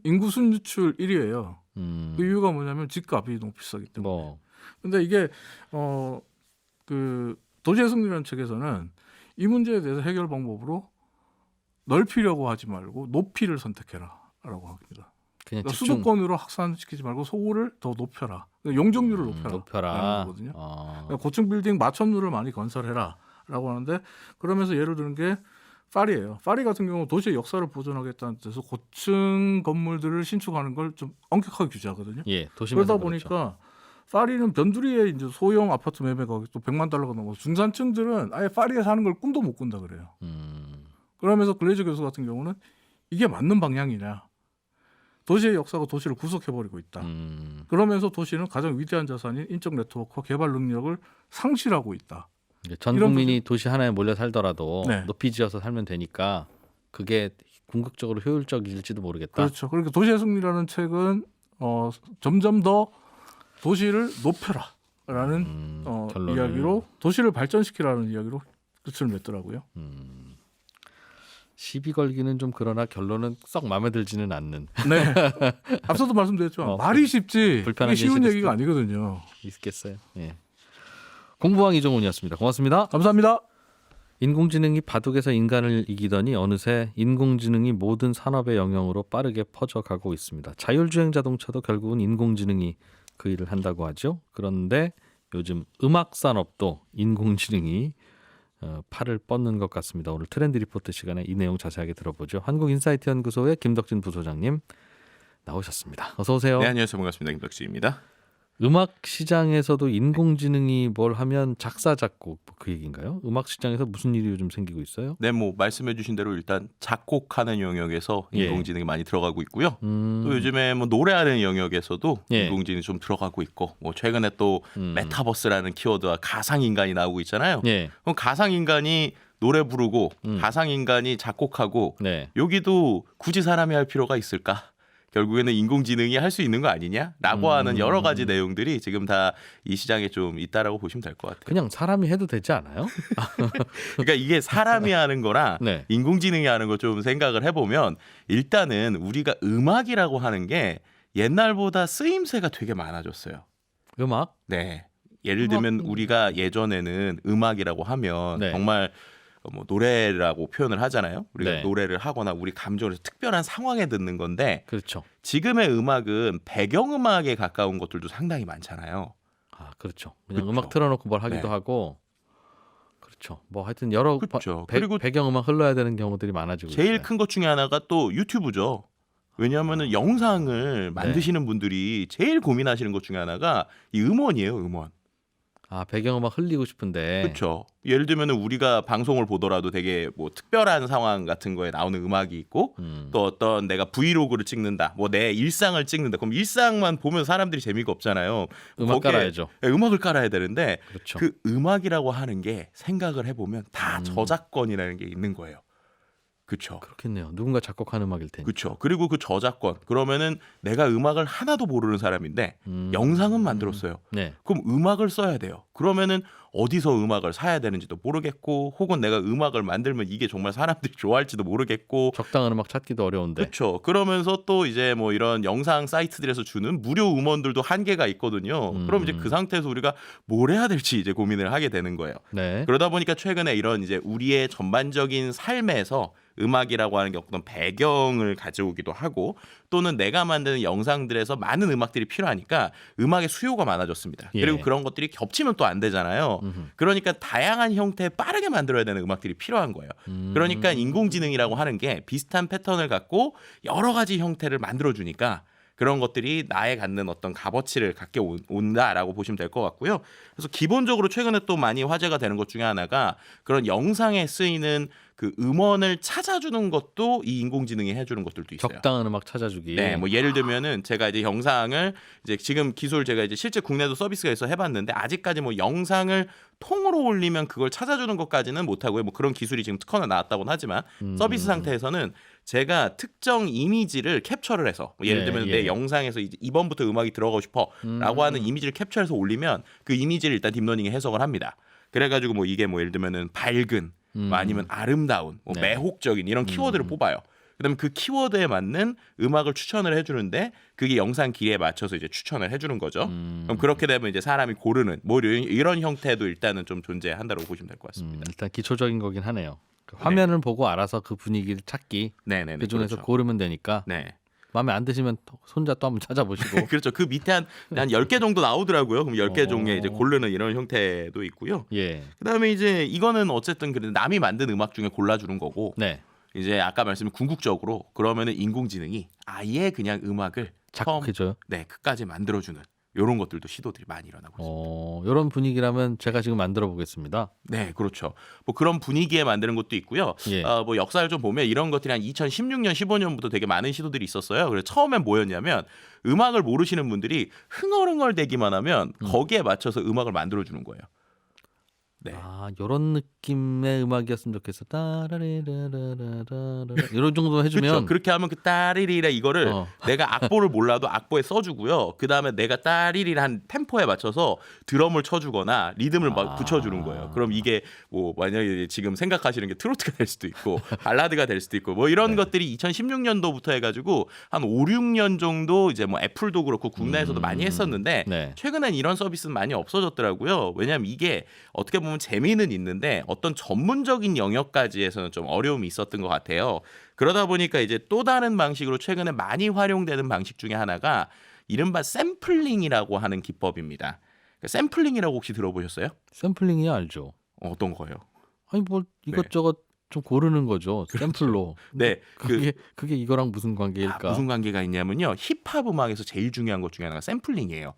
인구 순유출 1위예요. 그 이유가 뭐냐면 집값이 너무 비싸기 때문에. 뭐 근데 이게 그 도시의 승리라는 책에서는 이 문제에 대해서 해결 방법으로 넓히려고 하지 말고 높이를 선택해라라고 합니다. 그냥 그러니까 집중 수도권으로 확산시키지 말고 소구를 더 높여라. 그러니까 용적률을 높여라. 높여라. 거거든요. 어. 그러니까 고층 빌딩 마천루를 많이 건설해라라고 하는데 그러면서 예를 드는 게 파리예요. 파리 같은 경우 도시의 역사를 보존하겠다는 뜻에서 고층 건물들을 신축하는 걸 좀 엄격하게 규제하거든요. 예, 도심에서 그러다 그렇죠. 보니까 파리는 변두리에 이제 소형 아파트 매매 가격 또 $100만 넘어 중산층들은 아예 파리에 사는 걸 꿈도 못 꾼다 그래요. 그러면서 글레이저 교수 같은 경우는 이게 맞는 방향이냐? 도시의 역사가 도시를 구속해버리고 있다. 그러면서 도시는 가장 위대한 자산인 인적 네트워크와 개발 능력을 상실하고 있다. 전 이런 국민이 도시 하나에 몰려 살더라도 네. 높이 지어서 살면 되니까 그게 궁극적으로 효율적일지도 모르겠다. 그렇죠. 그러니까 도시의 승리라는 책은 점점 더 도시를 높여라라는 결론을. 이야기로 도시를 발전시키라는 이야기로 끝을 맺더라고요. 시비 걸기는 좀 그러나 결론은 썩 마음에 들지는 않는. 네. 앞서도 말씀드렸지만 말이 쉽지 불편한 이게 쉬운 게 얘기가 아니거든요. 있겠어요. 예. 공부왕 이종훈이었습니다. 고맙습니다. 감사합니다. 인공지능이 바둑에서 인간을 이기더니 어느새 인공지능이 모든 산업의 영역으로 빠르게 퍼져가고 있습니다. 자율주행 자동차도 결국은 인공지능이 그 일을 한다고 하죠. 그런데 요즘 음악 산업도 인공지능이 팔을 뻗는 것 같습니다. 오늘 트렌드 리포트 시간에 이 내용 자세하게 들어보죠. 한국인사이트 연구소의 김덕진 부소장님 나오셨습니다. 어서 오세요. 네, 안녕하세요. 반갑습니다. 김덕진입니다. 음악 시장에서도 인공지능이 뭘 하면 작사 작곡 그 얘기인가요? 음악 시장에서 무슨 일이 요즘 생기고 있어요? 네, 뭐 말씀해주신 대로 일단 작곡하는 영역에서 예. 인공지능이 많이 들어가고 있고요. 또 요즘에 뭐 노래하는 영역에서도 예. 인공지능이 좀 들어가고 있고, 뭐 최근에 또 메타버스라는 키워드와 가상 인간이 나오고 있잖아요. 예. 그럼 가상 인간이 노래 부르고 가상 인간이 작곡하고 네. 여기도 굳이 사람이 할 필요가 있을까? 결국에는 인공지능이 할 수 있는 거 아니냐라고 하는 여러 가지 내용들이 지금 다 이 시장에 좀 있다라고 보시면 될 것 같아요. 그냥 사람이 해도 되지 않아요? 그러니까 이게 사람이 하는 거랑 네. 인공지능이 하는 거 좀 생각을 해보면 일단은 우리가 음악이라고 하는 게 옛날보다 쓰임새가 되게 많아졌어요. 음악? 네. 예를 들면 우리가 예전에는 음악이라고 하면 네. 정말 뭐 노래라고 표현을 하잖아요. 우리가 네. 노래를 하거나 우리 감정을 특별한 상황에 듣는 건데 그렇죠. 지금의 음악은 배경음악에 가까운 것들도 상당히 많잖아요. 아, 그렇죠. 그냥 그렇죠. 음악 틀어놓고 뭘 하기도 네. 하고 그렇죠. 뭐 하여튼 여러 그렇죠. 그리고 배경음악 흘러야 되는 경우들이 많아지고 제일 있어요. 큰 것 중에 하나가 또 유튜브죠. 왜냐하면은 영상을 만드시는 분들이 제일 고민하시는 것 중에 하나가 이 음원이에요, 음원. 아, 배경음악 흘리고 싶은데 그렇죠. 예를 들면은 우리가 방송을 보더라도 되게 뭐 특별한 상황 같은 거에 나오는 음악이 있고 또 어떤 내가 브이로그를 찍는다, 뭐 내 일상을 찍는다. 그럼 일상만 보면 사람들이 재미가 없잖아요. 음악 거기에 깔아야죠. 음악을 깔아야 되는데 그렇죠. 그 음악이라고 하는 게 생각을 해보면 다 저작권이라는 게 있는 거예요. 그렇죠. 그렇겠네요. 누군가 작곡한 음악일 테니. 그렇죠. 그리고 그 저작권 그러면은 내가 음악을 하나도 모르는 사람인데 영상은 만들었어요. 네. 그럼 음악을 써야 돼요. 그러면은 어디서 음악을 사야 되는지도 모르겠고 혹은 내가 음악을 만들면 이게 정말 사람들이 좋아할지도 모르겠고 적당한 음악 찾기도 어려운데. 그렇죠. 그러면서 또 이제 뭐 이런 영상 사이트들에서 주는 무료 음원들도 한계가 있거든요. 그럼 이제 그 상태에서 우리가 뭘 해야 될지 이제 고민을 하게 되는 거예요. 네. 그러다 보니까 최근에 이런 이제 우리의 전반적인 삶에서 음악이라고 하는 게 어떤 배경을 가져오기도 하고 또는 내가 만드는 영상들에서 많은 음악들이 필요하니까 음악의 수요가 많아졌습니다. 예. 그리고 그런 것들이 겹치면 또 안 되잖아요. 그러니까 다양한 형태의 빠르게 만들어야 되는 음악들이 필요한 거예요. 그러니까 인공지능이라고 하는 게 비슷한 패턴을 갖고 여러 가지 형태를 만들어주니까 그런 것들이 나에 갖는 어떤 값어치를 갖게 온다라고 보시면 될 것 같고요. 그래서 기본적으로 최근에 또 많이 화제가 되는 것 중에 하나가 그런 영상에 쓰이는 그 음원을 찾아주는 것도 이 인공지능이 해주는 것들도 있어요. 적당한 음악 찾아주기. 네, 뭐 예를 들면은 제가 이제 영상을 이제 지금 기술 제가 이제 실제 국내도 서비스가 있어 해봤는데 아직까지 뭐 영상을 통으로 올리면 그걸 찾아주는 것까지는 못하고요. 뭐 그런 기술이 지금 특허나 나왔다고는 하지만 서비스 상태에서는 제가 특정 이미지를 캡처를 해서 뭐 예를 들면 내 영상에서 이제 이번부터 음악이 들어가고 싶어라고 하는 이미지를 캡처해서 올리면 그 이미지를 일단 딥러닝이 해석을 합니다. 그래가지고 뭐 이게 뭐 예를 들면은 밝은 뭐 아니면 아름다운, 뭐 매혹적인 이런 키워드를 뽑아요. 그다음에 그 키워드에 맞는 음악을 추천을 해주는데 그게 영상 길이에 맞춰서 이제 추천을 해주는 거죠. 그럼 그렇게 되면 이제 사람이 고르는 뭐 이런 형태도 일단은 좀 존재한다고 보시면 될 것 같습니다. 일단 기초적인 거긴 하네요. 그 화면을 보고 알아서 그 분위기를 찾기. 네네네. 그 중에서 그렇죠. 고르면 되니까. 네. 마음에 안 드시면 손자 또 한번 찾아보시고. 그렇죠. 그 밑에 한 10개 정도 나오더라고요. 그럼 10개 종류의 이제 고르는 이런 형태도 있고요. 예. 그다음에 이제 이거는 어쨌든 그래도 남이 만든 음악 중에 골라주는 거고 네. 이제 아까 말씀드린 궁극적으로 그러면은 인공지능이 아예 그냥 음악을 작곡해줘요. 네, 끝까지 만들어주는 이런 것들도 시도들이 많이 일어나고 있습니다. 이런 분위기라면 제가 지금 만들어 보겠습니다. 네, 그렇죠. 뭐 그런 분위기에 만드는 것도 있고요. 예. 뭐 역사를 좀 보면 이런 것들이 한 2016년, 15년부터 되게 많은 시도들이 있었어요. 그래서 처음엔 뭐였냐면 음악을 모르시는 분들이 흥얼흥얼대기만 하면 거기에 맞춰서 음악을 만들어주는 거예요. 네. 이런 느낌의 음악이었으면 좋겠어. 따라리라라라라 이런 정도 해주면 그렇죠. 그렇게 하면 그 따리리라 이거를 내가 악보를 몰라도 악보에 써주고요. 그 다음에 내가 따리리라 한 템포에 맞춰서 드럼을 쳐주거나 리듬을 막 붙여주는 거예요. 그럼 이게 뭐 만약에 지금 생각하시는 게 트로트가 될 수도 있고 발라드가 될 수도 있고 뭐 이런 것들이 2016년도부터 해가지고 한 5, 6년 정도 이제 뭐 애플도 그렇고 국내에서도 많이 했었는데 네. 최근엔 이런 서비스는 많이 없어졌더라고요. 왜냐하면 이게 어떻게 보면 재미는 있는데 어떤 전문적인 영역까지에서는 좀 어려움이 있었던 것 같아요. 그러다 보니까 이제 또 다른 방식으로 최근에 많이 활용되는 방식 중에 하나가 이른바 샘플링이라고 하는 기법입니다. 그러니까 샘플링이라고 혹시 들어보셨어요? 샘플링이 알죠. 어떤 거예요? 아니 뭐 이것저것 좀 고르는 거죠. 샘플로. 네, 그게 이거랑 무슨 관계일까? 무슨 관계가 있냐면요. 힙합 음악에서 제일 중요한 것 중에 하나가 샘플링이에요.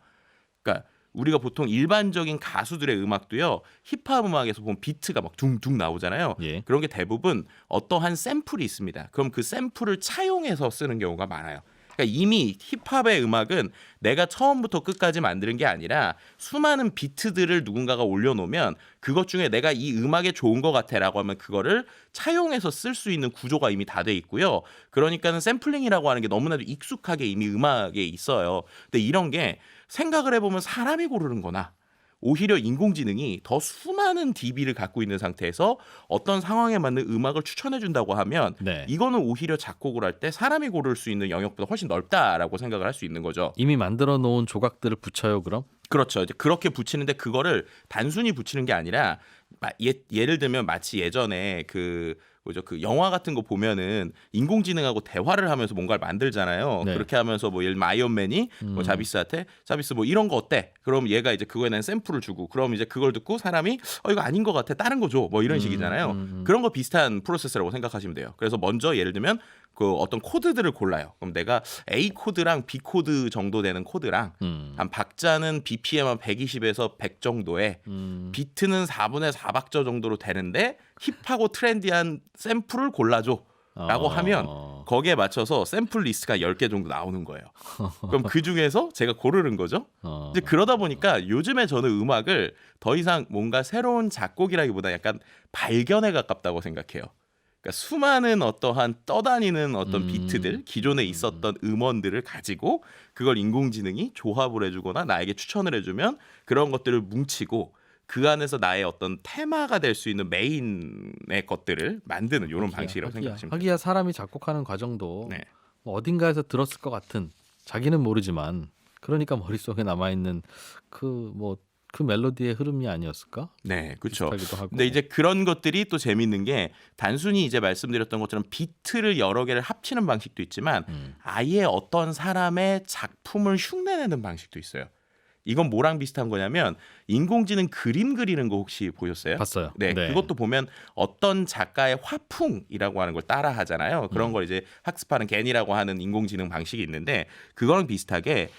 그러니까 우리가 보통 일반적인 가수들의 음악도요. 힙합 음악에서 보면 비트가 막 둥둥 나오잖아요. 예. 그런 게 대부분 어떠한 샘플이 있습니다. 그럼 그 샘플을 차용해서 쓰는 경우가 많아요. 그러니까 이미 힙합의 음악은 내가 처음부터 끝까지 만드는 게 아니라 수많은 비트들을 누군가가 올려놓으면 그것 중에 내가 이 음악에 좋은 것 같아라고 하면 그거를 차용해서 쓸 수 있는 구조가 이미 다 돼 있고요. 그러니까는 샘플링이라고 하는 게 너무나도 익숙하게 이미 음악에 있어요. 근데 이런 게 생각을 해보면 사람이 고르는 거나 오히려 인공지능이 더 수많은 DB를 갖고 있는 상태에서 어떤 상황에 맞는 음악을 추천해 준다고 하면 네. 이거는 오히려 작곡을 할 때 사람이 고를 수 있는 영역보다 훨씬 넓다라고 생각을 할 수 있는 거죠. 이미 만들어 놓은 조각들을 붙여요, 그럼? 그렇죠. 이제 그렇게 붙이는데 그거를 단순히 붙이는 게 아니라 예를 들면 마치 예전에 그 영화 같은 거 보면은 인공지능하고 대화를 하면서 뭔가를 만들잖아요. 네. 그렇게 하면서 뭐 예를 들면 아이언맨이 뭐 자비스한테 자비스 뭐 이런 거 어때? 그럼 얘가 이제 그거에 대한 샘플을 주고 그럼 이제 그걸 듣고 사람이 이거 아닌 것 같아. 다른 거 줘. 뭐 이런 식이잖아요. 그런 거 비슷한 프로세스라고 생각하시면 돼요. 그래서 먼저 예를 들면 그 어떤 코드들을 골라요. 그럼 내가 A 코드랑 B 코드 정도 되는 코드랑 한 박자는 BPM 한 120에서 100 정도에 비트는 4분의 4박자 정도로 되는데 힙하고 트렌디한 샘플을 골라줘. 라고 하면 거기에 맞춰서 샘플 리스트가 10개 정도 나오는 거예요. 그럼 그 중에서 제가 고르는 거죠. 이제 그러다 보니까 요즘에 저는 음악을 더 이상 뭔가 새로운 작곡이라기보다 약간 발견에 가깝다고 생각해요. 그러니까 수많은 어떠한 떠다니는 어떤 비트들, 기존에 있었던 음원들을 가지고 그걸 인공지능이 조합을 해주거나 나에게 추천을 해주면 그런 것들을 뭉치고 그 안에서 나의 어떤 테마가 될 수 있는 메인의 것들을 만드는 이런 방식이라고 생각하시면 돼요. 하기야 사람이 작곡하는 과정도 네. 뭐 어딘가에서 들었을 것 같은 자기는 모르지만 그러니까 머릿속에 남아있는 그 멜로디의 흐름이 아니었을까? 네, 그렇죠. 비슷하기도 하고. 근데 이제 그런 것들이 또 재밌는 게 단순히 이제 말씀드렸던 것처럼 비트를 여러 개를 합치는 방식도 있지만 아예 어떤 사람의 작품을 흉내내는 방식도 있어요. 이건 뭐랑 비슷한 거냐면 인공지능 그림 그리는 거 혹시 보셨어요? 봤어요. 네, 그것도 보면 어떤 작가의 화풍이라고 하는 걸 따라 하잖아요. 그런 걸 이제 학습하는 겐이라고 하는 인공지능 방식이 있는데 그거랑 비슷하게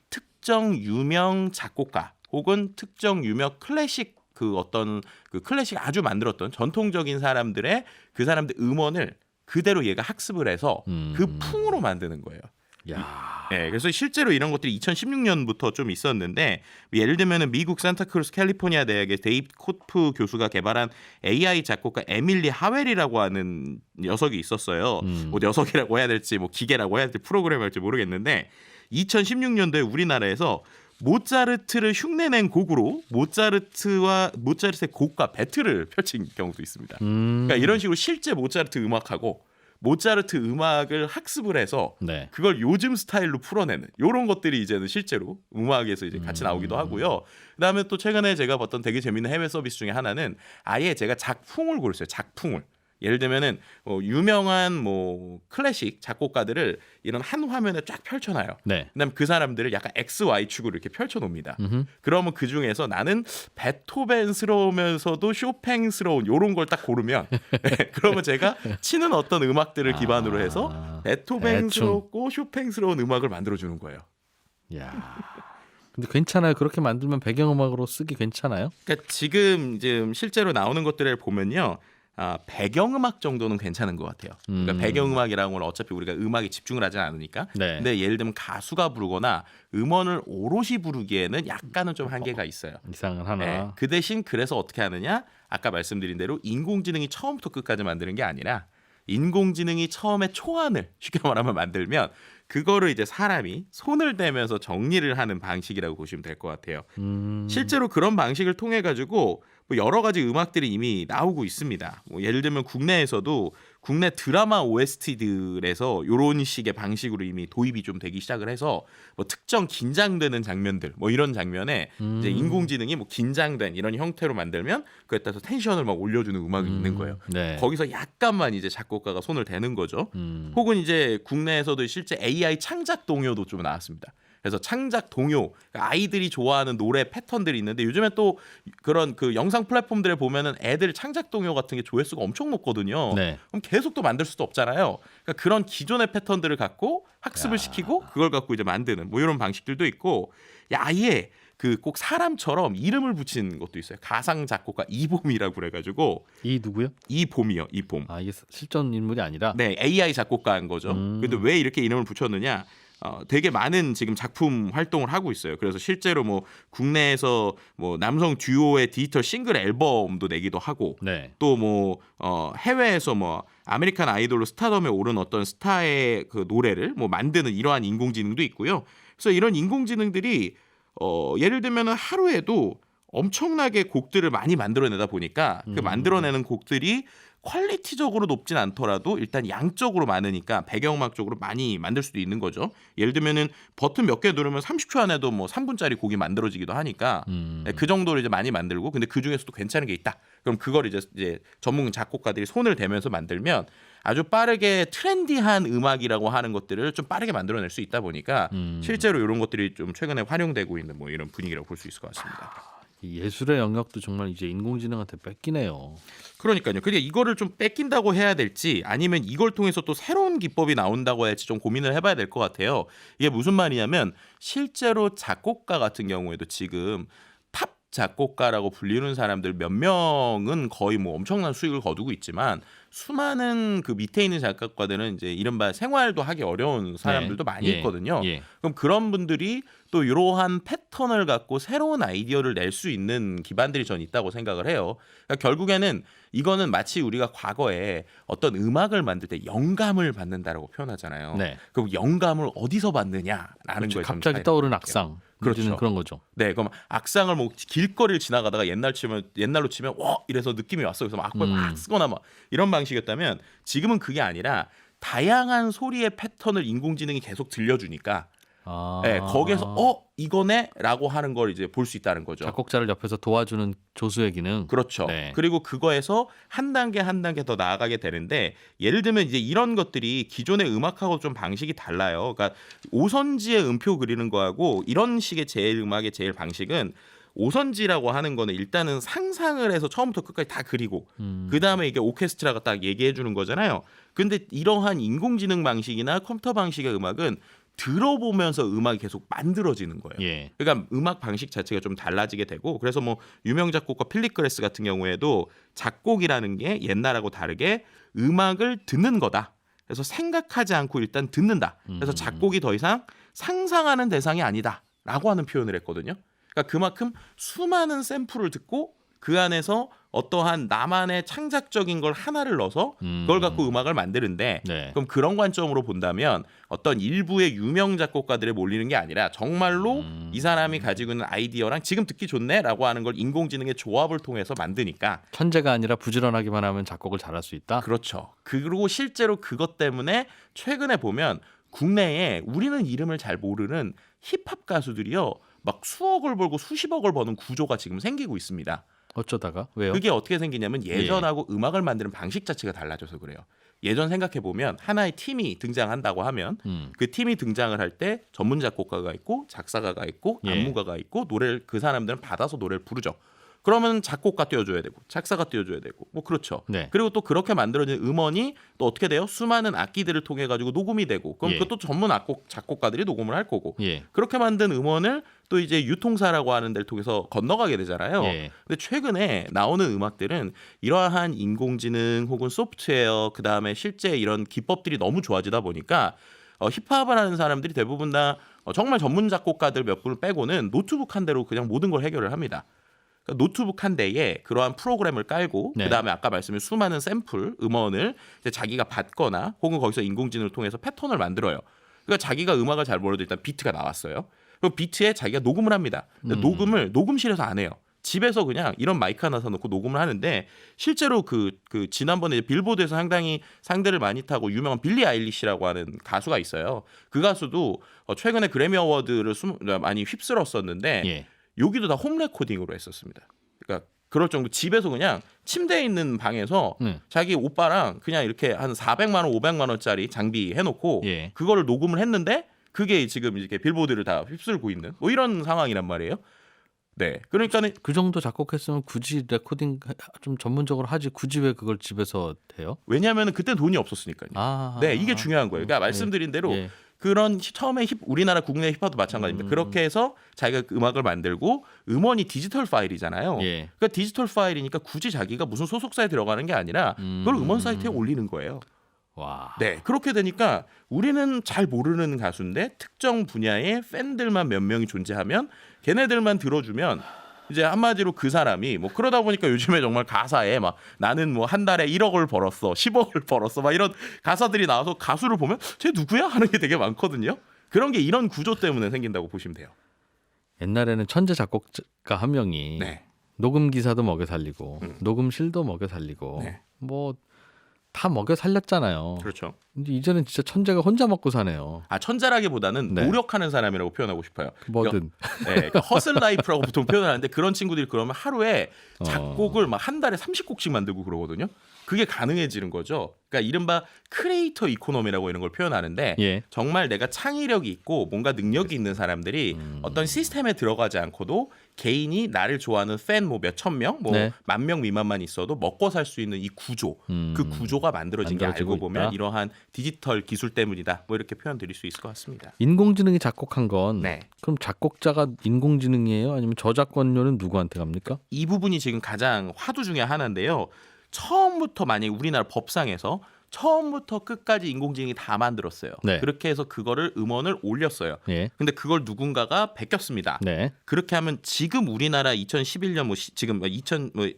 특정 유명 작곡가 혹은 특정 유명 클래식 그 어떤 그 클래식 아주 만들었던 전통적인 사람들의 그 사람들 음원을 그대로 얘가 학습을 해서 그 풍으로 만드는 거예요. 야. 네, 그래서 실제로 이런 것들이 2016년부터 좀 있었는데 예를 들면은 미국 산타크루스 캘리포니아 대학의 데이브 코프 교수가 개발한 AI 작곡가 에밀리 하웰이라고 하는 녀석이 있었어요. 뭐 녀석이라고 해야 될지 뭐 기계라고 해야 될지 프로그래머일지 모르겠는데 2016년도에 우리나라에서 모차르트를 흉내낸 곡으로 모차르트의 곡과 배틀을 펼친 경우도 있습니다. 그러니까 이런 식으로 실제 모차르트 음악하고 모차르트 음악을 학습을 해서 네. 그걸 요즘 스타일로 풀어내는 이런 것들이 이제는 실제로 음악에서 이제 같이 나오기도 하고요. 그다음에 또 최근에 제가 봤던 되게 재밌는 해외 서비스 중에 하나는 아예 제가 작품을 고르어요. 작품을. 예를 들면은 유명한 뭐 클래식 작곡가들을 이런 한 화면에 쫙 펼쳐놔요. 네. 그다음에 그 사람들을 약간 X, Y 축으로 이렇게 펼쳐놓습니다. 그러면 그 중에서 나는 베토벤스러우면서도 쇼팽스러운 이런 걸 딱 고르면 그러면 제가 치는 어떤 음악들을 기반으로 해서 베토벤스럽고 쇼팽스러운 음악을 만들어주는 거예요. 야. 근데 괜찮아요. 그렇게 만들면 배경음악으로 쓰기 괜찮아요? 그러니까 지금 실제로 나오는 것들을 보면요. 배경음악 정도는 괜찮은 것 같아요. 그러니까 배경음악이라는 건 어차피 우리가 음악에 집중을 하지 않으니까. 네. 근데 예를 들면 가수가 부르거나 음원을 오롯이 부르기에는 약간은 좀 한계가 있어요. 이상은 하나. 네. 그 대신 그래서 어떻게 하느냐? 아까 말씀드린 대로 인공지능이 처음부터 끝까지 만드는 게 아니라 인공지능이 처음에 초안을 쉽게 말하면 만들면 그거를 이제 사람이 손을 대면서 정리를 하는 방식이라고 보시면 될 것 같아요. 실제로 그런 방식을 통해 가지고 뭐 여러 가지 음악들이 이미 나오고 있습니다. 뭐 예를 들면 국내에서도 국내 드라마 OST들에서 이런 식의 방식으로 이미 도입이 좀 되기 시작을 해서 뭐 특정 긴장되는 장면들 뭐 이런 장면에 이제 인공지능이 뭐 긴장된 이런 형태로 만들면 그에 따라서 텐션을 막 올려주는 음악이 있는 거예요. 네. 거기서 약간만 이제 작곡가가 손을 대는 거죠. 혹은 이제 국내에서도 실제 AI 창작 동요도 좀 나왔습니다. 그래서 창작 동요, 아이들이 좋아하는 노래 패턴들이 있는데 요즘에 또 그런 그 영상 플랫폼들에 보면은 애들 창작 동요 같은 게 조회수가 엄청 높거든요. 네. 그럼 계속 또 만들 수도 없잖아요. 그러니까 그런 기존의 패턴들을 갖고 학습을 시키고 그걸 갖고 이제 만드는 뭐 이런 방식들도 있고 아예 그 꼭 사람처럼 이름을 붙인 것도 있어요. 가상 작곡가 이봄이라고 그래가지고 이 누구요? 이봄이요, 이봄. 아 이게 실존 인물이 아니라. 네, AI 작곡가인 거죠. 근데 왜 이렇게 이름을 붙였느냐? 되게 많은 지금 작품 활동을 하고 있어요. 그래서 실제로 뭐 국내에서 뭐 남성 듀오의 디지털 싱글 앨범도 내기도 하고 네. 또 뭐 해외에서 뭐 아메리칸 아이돌로 스타덤에 오른 어떤 스타의 그 노래를 뭐 만드는 이러한 인공지능도 있고요. 그래서 이런 인공지능들이 예를 들면은 하루에도 엄청나게 곡들을 많이 만들어내다 보니까 그 만들어내는 곡들이 퀄리티적으로 높진 않더라도 일단 양적으로 많으니까 배경음악 쪽으로 많이 만들 수도 있는 거죠. 예를 들면은 버튼 몇 개 누르면 30초 안에도 뭐 3분짜리 곡이 만들어지기도 하니까 그 정도로 이제 많이 만들고 근데 그 중에서도 괜찮은 게 있다. 그럼 그걸 이제 전문 작곡가들이 손을 대면서 만들면 아주 빠르게 트렌디한 음악이라고 하는 것들을 좀 빠르게 만들어낼 수 있다 보니까 실제로 이런 것들이 좀 최근에 활용되고 있는 뭐 이런 분위기라고 볼 수 있을 것 같습니다. 이 예술의 영역도 정말 이제 인공지능한테 뺏기네요. 그러니까요. 근데 이거를 좀 뺏긴다고 해야 될지 아니면 이걸 통해서 또 새로운 기법이 나온다고 할지 좀 고민을 해봐야 될 것 같아요. 이게 무슨 말이냐면 실제로 작곡가 같은 경우에도 지금 탑 작곡가라고 불리는 사람들 몇 명은 거의 뭐 엄청난 수익을 거두고 있지만 수많은 그 밑에 있는 작곡가들은 이제 이른바 생활도 하기 어려운 사람들도 많이 있거든요. 그럼 그런 분들이 또 이러한 패턴을 갖고 새로운 아이디어를 낼 수 있는 기반들이 전 있다고 생각을 해요. 그러니까 결국에는 이거는 마치 우리가 과거에 어떤 음악을 만들 때 영감을 받는다라고 표현하잖아요. 네. 그럼 영감을 어디서 받느냐라는 그렇죠. 거에 갑자기 떠오른 악상. 그렇죠. 그런 거죠. 네, 그럼 악상을 뭐 길거리를 지나가다가 옛날로 치면 와 이래서 느낌이 왔어. 그래서 막 악보에 막 쓰거나 막 이런 방식이었다면 지금은 그게 아니라 다양한 소리의 패턴을 인공지능이 계속 들려주니까 네, 거기에서 이거네라고 하는 걸 이제 볼 수 있다는 거죠. 작곡자를 옆에서 도와주는 조수의 기능. 그렇죠. 네. 그리고 그거에서 한 단계 더 나아가게 되는데 예를 들면 이제 이런 것들이 기존의 음악하고 좀 방식이 달라요. 그러니까 오선지의 음표 그리는 거하고 이런 식의 음악의 제일 방식은 오선지라고 하는 거는 일단은 상상을 해서 처음부터 끝까지 다 그리고 그다음에 이게 오케스트라가 딱 얘기해 주는 거잖아요. 근데 이러한 인공지능 방식이나 컴퓨터 방식의 음악은 들어보면서 음악이 계속 만들어지는 거예요. 예. 그러니까 음악 방식 자체가 좀 달라지게 되고 그래서 뭐 유명 작곡가 필립 그레스 같은 경우에도 작곡이라는 게 옛날하고 다르게 음악을 듣는 거다. 그래서 생각하지 않고 일단 듣는다. 그래서 작곡이 더 이상 상상하는 대상이 아니다라고 하는 표현을 했거든요. 그러니까 그만큼 수많은 샘플을 듣고 그 안에서 어떠한 나만의 창작적인 걸 하나를 넣어서 그걸 갖고 음악을 만드는데 네. 그럼 그런 관점으로 본다면 어떤 일부의 유명 작곡가들에 몰리는 게 아니라 정말로 이 사람이 가지고 있는 아이디어랑 지금 듣기 좋네라고 하는 걸 인공지능의 조합을 통해서 만드니까 천재가 아니라 부지런하기만 하면 작곡을 잘할 수 있다. 그렇죠. 그리고 실제로 그것 때문에 최근에 보면 국내에 우리는 이름을 잘 모르는 힙합 가수들이요. 막 수억을 벌고 수십억을 버는 구조가 지금 생기고 있습니다. 어쩌다가 왜요? 그게 어떻게 생기냐면 예전하고 음악을 만드는 방식 자체가 달라져서 그래요. 예전 생각해 보면 하나의 팀이 등장한다고 하면 그 팀이 등장을 할 때 전문 작곡가가 있고 작사가가 있고 예. 안무가가 있고 노래를 그 사람들은 받아서 노래를 부르죠. 그러면 작곡가 띄워줘야 되고 작사가 띄워줘야 되고 뭐 그렇죠. 네. 그리고 또 그렇게 만들어진 음원이 또 어떻게 돼요? 수많은 악기들을 통해 가지고 녹음이 되고 그럼 예. 그것도 전문 작곡가들이 녹음을 할 거고 예. 그렇게 만든 음원을 또 이제 유통사라고 하는 데를 통해서 건너가게 되잖아요. 예. 근데 최근에 나오는 음악들은 이러한 인공지능 혹은 소프트웨어 그다음에 실제 이런 기법들이 너무 좋아지다 보니까 힙합을 하는 사람들이 대부분 다 정말 전문 작곡가들 몇 분을 빼고는 노트북 한 대로 그냥 모든 걸 해결을 합니다. 그러니까 노트북 한 대에 그러한 프로그램을 깔고 네. 그다음에 아까 말씀드린 수많은 샘플 음원을 이제 자기가 받거나 혹은 거기서 인공지능을 통해서 패턴을 만들어요. 그러니까 자기가 음악을 잘 몰라도 일단 비트가 나왔어요. 그 비트에 자기가 녹음을 합니다. 근데 녹음을 녹음실에서 안 해요. 집에서 그냥 이런 마이크 하나 사놓고 녹음을 하는데 실제로 그 지난번에 빌보드에서 상당히 상대를 많이 타고 유명한 빌리 아일리시라고 하는 가수가 있어요. 그 가수도 최근에 그래미 어워드를 많이 휩쓸었었는데 예. 여기도 다 홈 레코딩으로 했었습니다. 그러니까 그럴 정도 집에서 그냥 침대에 있는 방에서 자기 오빠랑 그냥 이렇게 한 400만 원, 500만 원짜리 장비 해놓고 예. 그거를 녹음을 했는데 그게 지금 이렇게 빌보드를 다 휩쓸고 있는 뭐 이런 상황이란 말이에요. 네, 그러니까는 그 정도 작곡했으면 굳이 레코딩 좀 전문적으로 하지 굳이 왜 그걸 집에서 해요? 왜냐하면 그때 돈이 없었으니까요. 아, 네, 이게 중요한 거예요. 그러니까 말씀드린 대로 예. 그런 처음에 우리나라 국내 힙합도 마찬가지입니다. 그렇게 해서 자기가 음악을 만들고 음원이 디지털 파일이잖아요. 예. 그러니까 디지털 파일이니까 굳이 자기가 무슨 소속사에 들어가는 게 아니라 그걸 음원 사이트에 올리는 거예요. 와. 네, 그렇게 되니까 우리는 잘 모르는 가수인데 특정 분야의 팬들만 몇 명이 존재하면 걔네들만 들어주면 이제 한마디로 그 사람이 뭐 그러다 보니까 요즘에 정말 가사에 막 나는 뭐 한 달에 1억을 벌었어, 10억을 벌었어, 막 이런 가사들이 나와서 가수를 보면 쟤 누구야 하는 게 되게 많거든요. 그런 게 이런 구조 때문에 생긴다고 보시면 돼요. 옛날에는 천재 작곡가 한 명이 네, 녹음 기사도 먹여 살리고 녹음실도 먹여 살리고 네. 뭐 다 먹여 살렸잖아요. 그렇죠. 근데 이제는 진짜 천재가 혼자 먹고 사네요. 아 천재라기보다는 네. 노력하는 사람이라고 표현하고 싶어요. 뭐든. 네, 그러니까 허슬 라이프라고 보통 표현하는데 그런 친구들이 그러면 하루에 작곡을 막 한 달에 30곡씩 만들고 그러거든요. 그게 가능해지는 거죠. 그러니까 이른바 크리에이터 이코노미라고 이런 걸 표현하는데 예. 정말 내가 창의력이 있고 뭔가 능력이 있는 사람들이 어떤 시스템에 들어가지 않고도 개인이 나를 좋아하는 팬 뭐 몇천 명, 뭐 네. 10,000명 미만만 있어도 먹고 살 수 있는 이 구조, 그 구조가 만들어진 게 만들어지고 알고 보면 있다. 이러한 디지털 기술 때문이다. 뭐 이렇게 표현 드릴 수 있을 것 같습니다. 인공지능이 작곡한 건 네. 그럼 작곡자가 인공지능이에요? 아니면 저작권료는 누구한테 갑니까? 이 부분이 지금 가장 화두 중에 하나인데요. 처음부터 만약에 우리나라 법상에서 처음부터 끝까지 인공지능이 다 만들었어요. 네. 그렇게 해서 그거를 음원을 올렸어요. 예. 근데 그걸 누군가가 베꼈습니다. 네. 그렇게 하면 지금 우리나라 2011년 뭐 지금 21년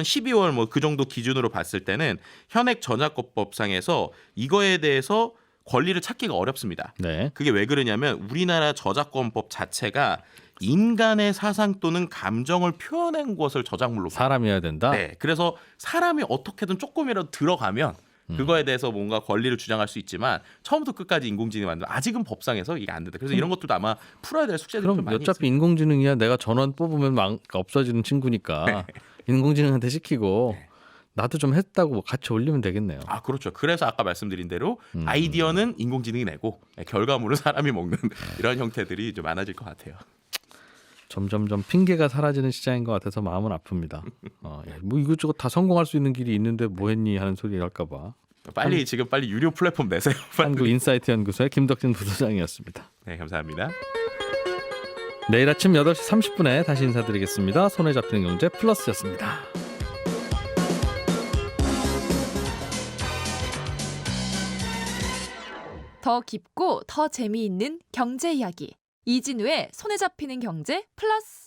12월 뭐 그 정도 기준으로 봤을 때는 현행 저작권법상에서 이거에 대해서 권리를 찾기가 어렵습니다. 네. 그게 왜 그러냐면 우리나라 저작권법 자체가 인간의 사상 또는 감정을 표현한 것을 저작물로 봐요. 사람이어야 된다. 네, 그래서 사람이 어떻게든 조금이라도 들어가면 그거에 대해서 뭔가 권리를 주장할 수 있지만 처음부터 끝까지 인공지능이 만들면 아직은 법상에서 이게 안 된다. 그래서 이런 것들도 아마 풀어야 될 숙제들이 좀 그럼 많이 어차피 인공지능이야 내가 전원 뽑으면 없어지는 친구니까 인공지능한테 시키고 나도 좀 했다고 같이 올리면 되겠네요. 아 그렇죠. 그래서 아까 말씀드린 대로 아이디어는 인공지능이 내고 결과물은 사람이 먹는 이런 형태들이 좀 많아질 것 같아요. 점점점 핑계가 사라지는 시장인 것 같아서 마음은 아픕니다. 야, 뭐 이것저것 다 성공할 수 있는 길이 있는데 뭐 했니 하는 소리 할까 봐. 지금 빨리 유료 플랫폼 내세요. 한국인사이트 연구소의 김덕진 부소장이었습니다. 네, 감사합니다. 내일 아침 8시 30분에 다시 인사드리겠습니다. 손에 잡히는 경제 플러스였습니다. 더 깊고 더 재미있는 경제 이야기. 이진우의 손에 잡히는 경제 플러스.